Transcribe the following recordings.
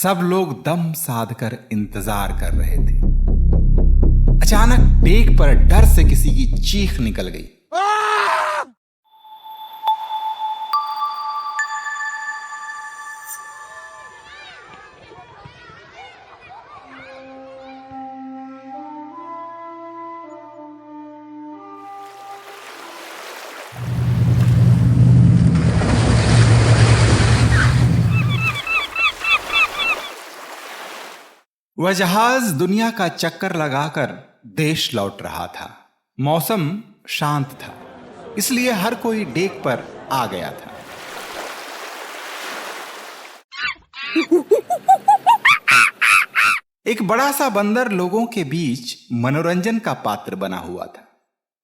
सब लोग दम साधकर इंतजार कर रहे थे। अचानक डेक पर डर से किसी की चीख निकल गई। वह जहाज दुनिया का चक्कर लगाकर देश लौट रहा था। मौसम शांत था, इसलिए हर कोई डेक पर आ गया था। एक बड़ा सा बंदर लोगों के बीच मनोरंजन का पात्र बना हुआ था।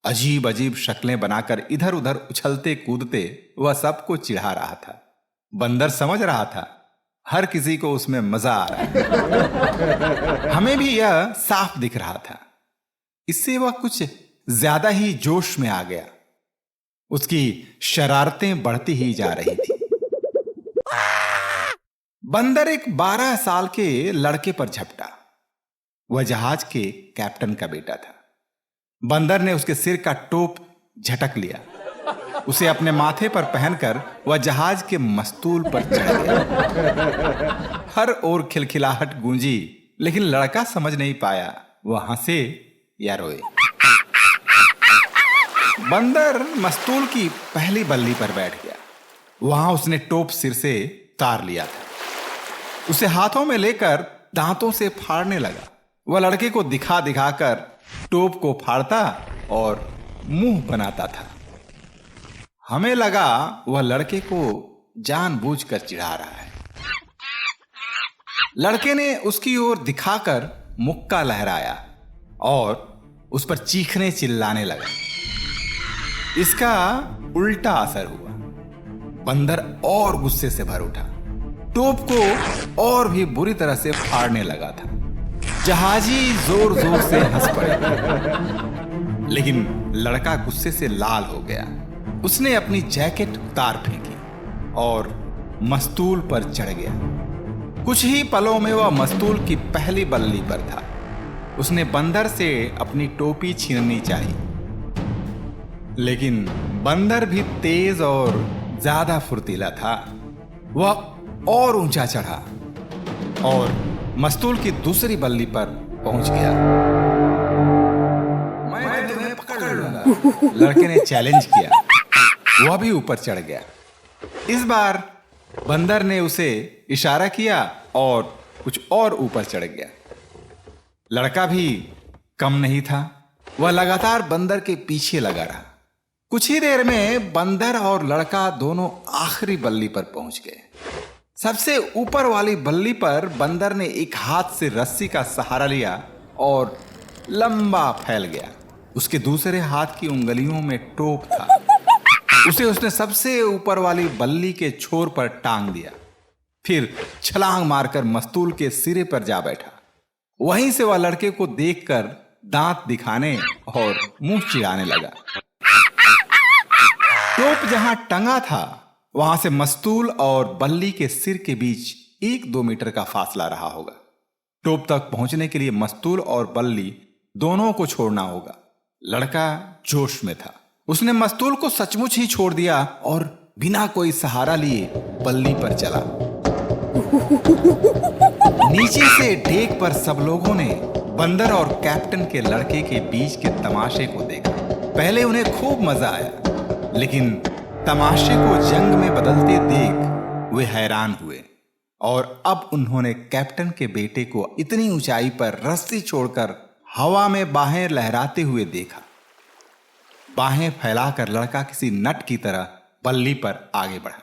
अजीब अजीब शक्लें बनाकर इधर उधर उछलते कूदते वह सबको चिढ़ा रहा था। बंदर समझ रहा था हर किसी को उसमें मजा आ रहा है। हमें भी यह साफ दिख रहा था। इससे वह कुछ ज्यादा ही जोश में आ गया। उसकी शरारतें बढ़ती ही जा रही थी। बंदर एक 12 साल के लड़के पर झपटा। वह जहाज के कैप्टन का बेटा था। बंदर ने उसके सिर का टोप झटक लिया। उसे अपने माथे पर पहनकर वह जहाज के मस्तूल पर चढ़ गया। हर ओर खिलखिलाहट गूंजी, लेकिन लड़का समझ नहीं पाया वह हंसे या रोए। बंदर मस्तूल की पहली बल्ली पर बैठ गया। वहां उसने टोप सिर से उतार लिया था। उसे हाथों में लेकर दांतों से फाड़ने लगा। वह लड़के को दिखा दिखाकर टोप को फाड़ता और मुंह बनाता था। हमें लगा वह लड़के को जानबूझकर चिढ़ा रहा है। लड़के ने उसकी ओर दिखाकर मुक्का लहराया और उस पर चीखने चिल्लाने लगा। इसका उल्टा असर हुआ। बंदर और गुस्से से भर उठा। टोप को और भी बुरी तरह से फाड़ने लगा था। जहाजी जोर जोर से हंस पड़े, लेकिन लड़का गुस्से से लाल हो गया। उसने अपनी जैकेट उतार फेंकी और मस्तूल पर चढ़ गया। कुछ ही पलों में वह मस्तूल की पहली बल्ली पर था। उसने बंदर से अपनी टोपी छीननी चाहिए, लेकिन बंदर भी तेज और ज्यादा फुर्तीला था। वह और ऊंचा चढ़ा और मस्तूल की दूसरी बल्ली पर पहुंच गया। मैं तुम्हें पकड़ लूंगा, लड़के ने चैलेंज किया। वह भी ऊपर चढ़ गया। इस बार बंदर ने उसे इशारा किया और कुछ और ऊपर चढ़ गया। लड़का भी कम नहीं था। वह लगातार बंदर के पीछे लगा रहा। कुछ ही देर में बंदर और लड़का दोनों आखिरी बल्ली पर पहुंच गए। सबसे ऊपर वाली बल्ली पर बंदर ने एक हाथ से रस्सी का सहारा लिया और लंबा फैल गया। उसके दूसरे हाथ की उंगलियों में टोप था। उसने सबसे ऊपर वाली बल्ली के छोर पर टांग दिया। फिर छलांग मारकर मस्तूल के सिरे पर जा बैठा। वहीं से वह लड़के को देखकर दांत दिखाने और मुंह चिढ़ाने लगा। टोप जहां टंगा था, वहां से मस्तूल और बल्ली के सिर के बीच 1-2 मीटर का फासला रहा होगा। टोप तक पहुंचने के लिए मस्तूल और बल्ली दोनों को छोड़ना होगा। लड़का जोश में था। उसने मस्तूल को सचमुच ही छोड़ दिया और बिना कोई सहारा लिए बल्ली पर चला। नीचे से डेक पर सब लोगों ने बंदर और कैप्टन के लड़के के बीच के तमाशे को देखा। पहले उन्हें खूब मजा आया, लेकिन तमाशे को जंग में बदलते देख वे हैरान हुए। और अब उन्होंने कैप्टन के बेटे को इतनी ऊंचाई पर रस्सी छोड़कर हवा में बाहें लहराते हुए देखा। बाहें फैलाकर लड़का किसी नट की तरह बल्ली पर आगे बढ़ा।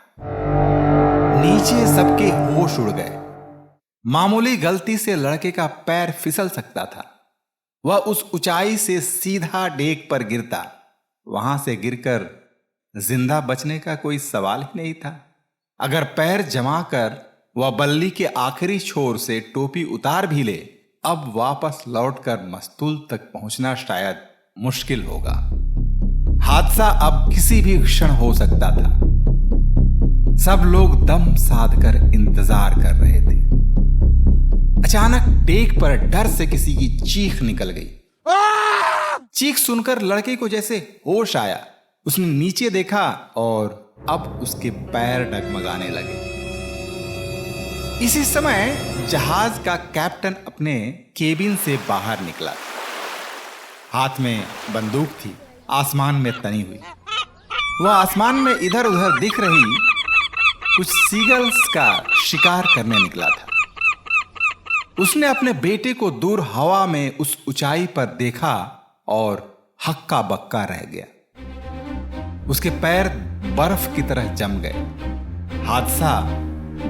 नीचे सबके होश उड़ गए। मामूली गलती से लड़के का पैर फिसल सकता था। वह उस ऊंचाई से सीधा डेक पर गिरता। वहां से गिरकर जिंदा बचने का कोई सवाल ही नहीं था। अगर पैर जमाकर वह बल्ली के आखिरी छोर से टोपी उतार भी ले, अब वापस लौटकर मस्तूल तक पहुंचना शायद मुश्किल होगा। हादसा अब किसी भी क्षण हो सकता था। सब लोग दम साधकर इंतजार कर रहे थे। अचानक टेक पर डर से किसी की चीख निकल गई। चीख सुनकर लड़के को जैसे होश आया। उसने नीचे देखा और अब उसके पैर डगमगाने लगे। इसी समय जहाज का कैप्टन अपने केबिन से बाहर निकला। हाथ में बंदूक थी, आसमान में तनी हुई। वह आसमान में इधर उधर दिख रही कुछ सीगल्स का शिकार करने निकला था। उसने अपने बेटे को दूर हवा में उस ऊंचाई पर देखा और हक्का बक्का रह गया। उसके पैर बर्फ की तरह जम गए। हादसा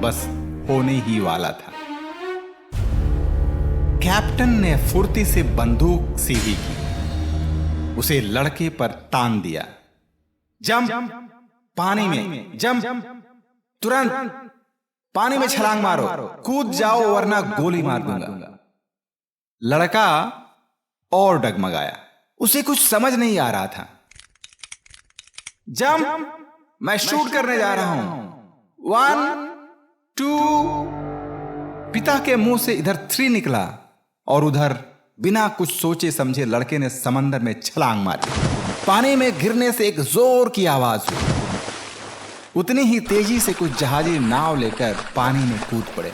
बस होने ही वाला था। कैप्टन ने फुर्ती से बंदूक सीधी की, उसे लड़के पर तान दिया। जंप, पानी में जंप, तुरंत पानी में छलांग मारो, कूद जाओ वरना गोली मार दूंगा। लड़का और डगमगाया। उसे कुछ समझ नहीं आ रहा था। जंप, मैं शूट करने जा रहा हूं। 1 2। पिता के मुंह से इधर 3 निकला और उधर बिना कुछ सोचे समझे लड़के ने समंदर में छलांग मारी। पानी में गिरने से एक जोर की आवाज हुई। उतनी ही तेजी से कुछ जहाजी नाव लेकर पानी में कूद पड़े।